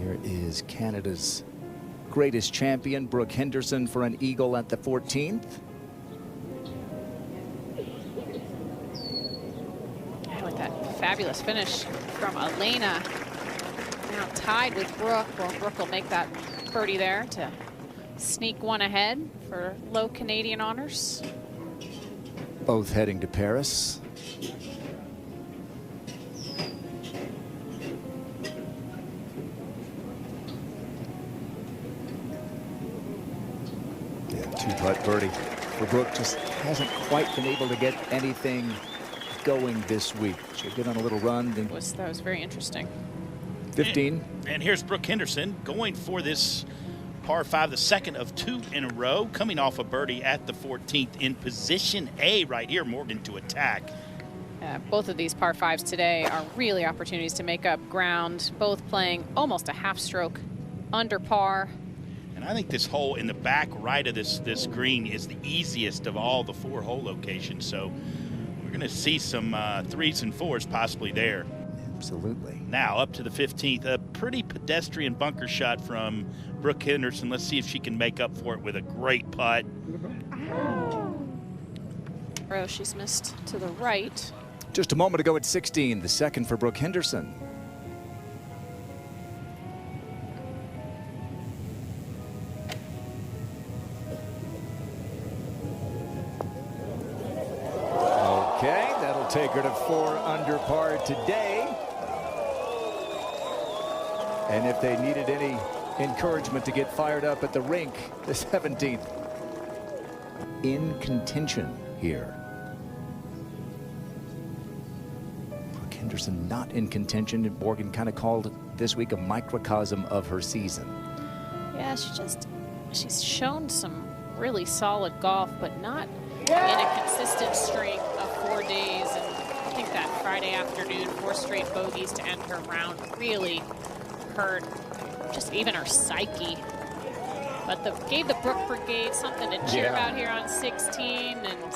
Here is Canada's greatest champion, Brooke Henderson, for an eagle at the 14th. And with that fabulous finish from Elena, now tied with Brooke. Well, Brooke will make that birdie there to sneak one ahead for low Canadian honors. Both heading to Paris. Two-putt birdie for Brooke. Just hasn't quite been able to get anything going this week. She'll get on a little run. That was very interesting. 15. And here's Brooke Henderson going for this par 5, the second of 2 in a row, coming off a birdie at the 14th in position A right here. Morgan to attack. Both of these par 5s today are really opportunities to make up ground, both playing almost a half stroke under par. And I think this hole in the back right of this green is the easiest of all the 4-hole locations. So we're going to see some 3s and 4s possibly there. Absolutely. Now up to the 15th, a pretty pedestrian bunker shot from Brooke Henderson. Let's see if she can make up for it with a great putt. Oh, she's missed to the right. Just a moment ago at 16, the second for Brooke Henderson. Okay, that'll take her to 4 under par today. And if they needed any encouragement to get fired up at the rink, the 17th in contention here. Brooke Henderson not in contention, and Morgan kind of called this week a microcosm of her season. Yeah, she's shown some really solid golf, but not in a consistent streak of 4 days. And I think that Friday afternoon, 4 straight bogeys to end her round really hurt just even her psyche. But gave the Brooke Brigade something to cheer about here on 16, and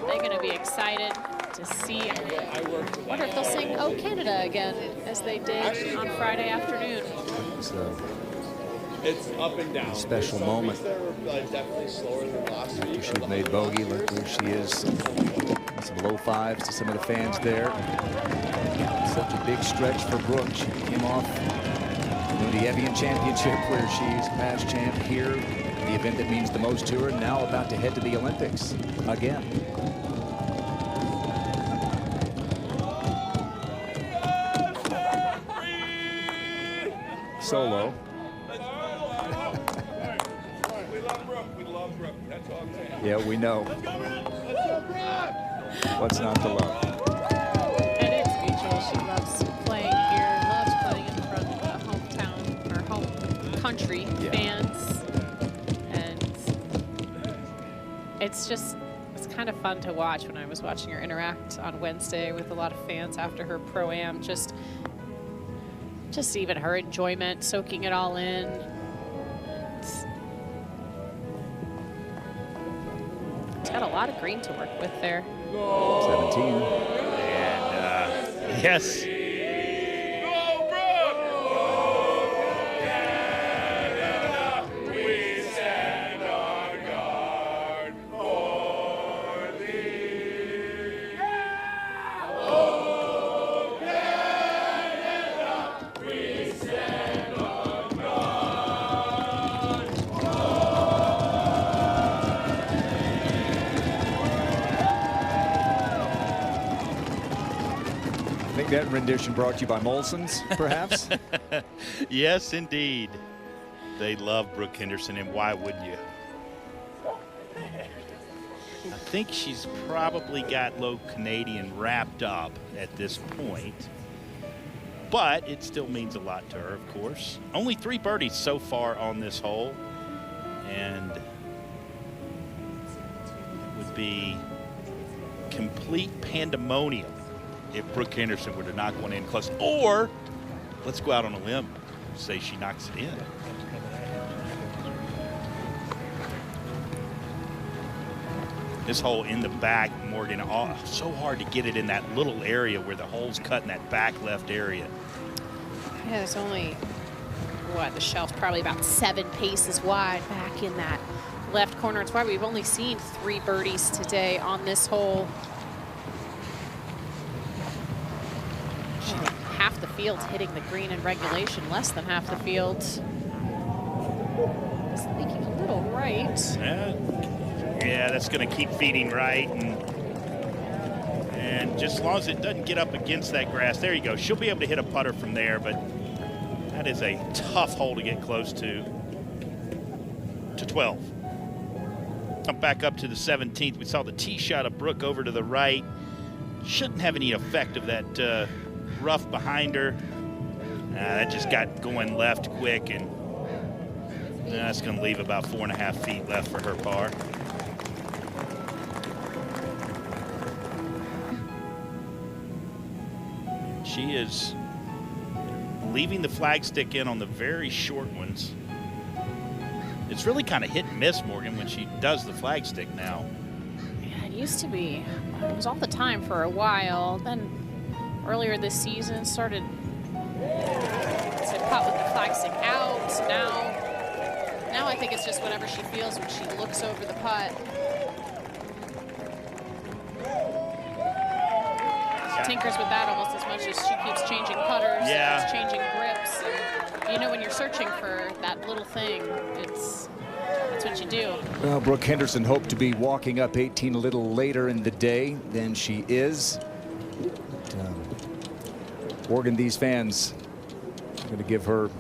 they're going to be excited to see. I wonder if they'll sing "Oh Canada" again as they did on Friday afternoon. It's up and down. Special moment. Definitely slower than last week. After she made bogey, look where she is. Some low 5s to some of the fans there. Such a big stretch for Brooke. She came off the Evian Championship, where she's past champ here, the event that means the most to her, now about to head to the Olympics again. Solo. We love Brooke. We love Brooke. That's all I'm saying. Yeah, we know. What's not to love? And it's mutual. She loves playing here, loves playing in front of the hometown or home country fans. And it's kind of fun to watch. When I was watching her interact on Wednesday with a lot of fans after her Pro-Am, just even her enjoyment, soaking it all in. It's got a lot of green to work with there. 17. And yes. That rendition brought to you by Molson's, perhaps? Yes, indeed. They love Brooke Henderson, and why wouldn't you? I think she's probably got low Canadian wrapped up at this point, but it still means a lot to her, of course. Only 3 birdies so far on this hole, and it would be complete pandemonium if Brooke Henderson were to knock one in close. Or let's go out on a limb, say she knocks it in. This hole in the back, Morgan, so hard to get it in that little area where the hole's cut in that back left area. Yeah, there's only what, the shelf probably about 7 paces wide back in that left corner. It's why we've only seen 3 birdies today on this hole. Half the field hitting the green in regulation, less than half the field. It's leaking a little right. Yeah, that's going to keep feeding right. And just as long as it doesn't get up against that grass, there you go. She'll be able to hit a putter from there, but that is a tough hole to get close to 12. Come back up to the 17th. We saw the tee shot of Brooke over to the right. Shouldn't have any effect of that rough behind her. That just got going left quick, and that's going to leave about 4.5 feet left for her par. She is leaving the flagstick in on the very short ones. It's really kind of hit and miss, Morgan, when she does the flagstick now. Yeah, it used to be. It was all the time for a while. Then earlier this season started to putt with the flagstick out. Now I think it's just whatever she feels when she looks over the putt. Tinkers with that almost as much as she keeps changing putters, keeps changing grips. And you know, when you're searching for that little thing, that's what you do. Well, Brooke Henderson hoped to be walking up 18 a little later in the day than she is. Morgan, these fans are going to give her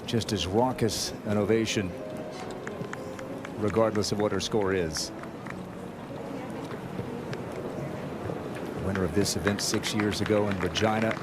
just as raucous an ovation, regardless of what her score is. Winner of this event 6 years ago in Regina.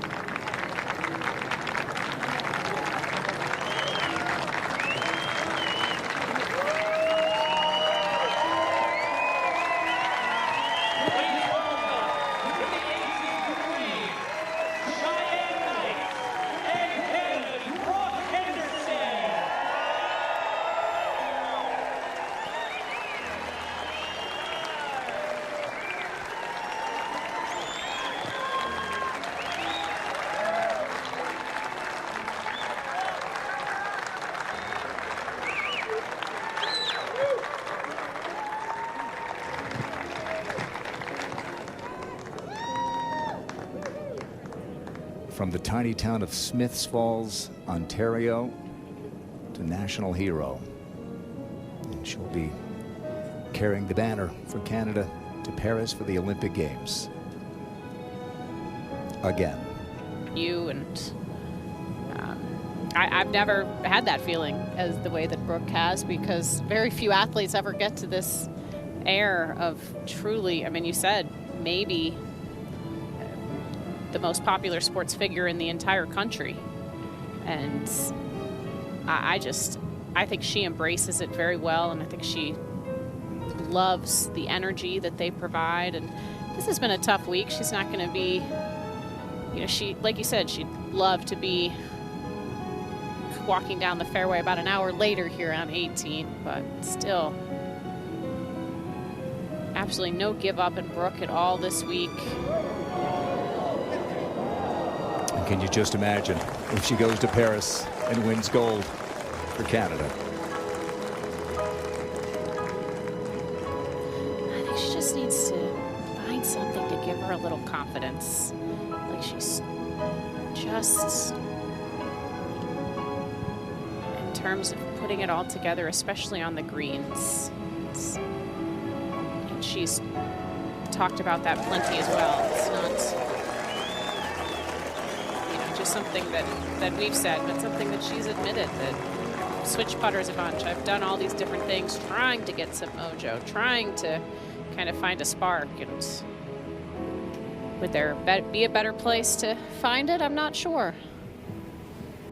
From the tiny town of Smiths Falls, Ontario, to national hero. And she'll be carrying the banner for Canada to Paris for the Olympic Games. Again. You and I've never had that feeling as the way that Brooke has, because very few athletes ever get to this air of truly, I mean, you said maybe the most popular sports figure in the entire country. And I think she embraces it very well, and I think she loves the energy that they provide. And this has been a tough week. She's not going to be, you know, she, like you said, she'd love to be walking down the fairway about an hour later here on 18, but still absolutely no give up in Brooke at all this week. Can you just imagine if she goes to Paris and wins gold for Canada? I think she just needs to find something to give her a little confidence. Like she's just, in terms of putting it all together, especially on the greens. And she's talked about that plenty as well. It's not something that we've said, but something that she's admitted, that switch putters a bunch. I've done all these different things trying to get some mojo, trying to kind of find a spark. And would there be a better place to find it? I'm not sure.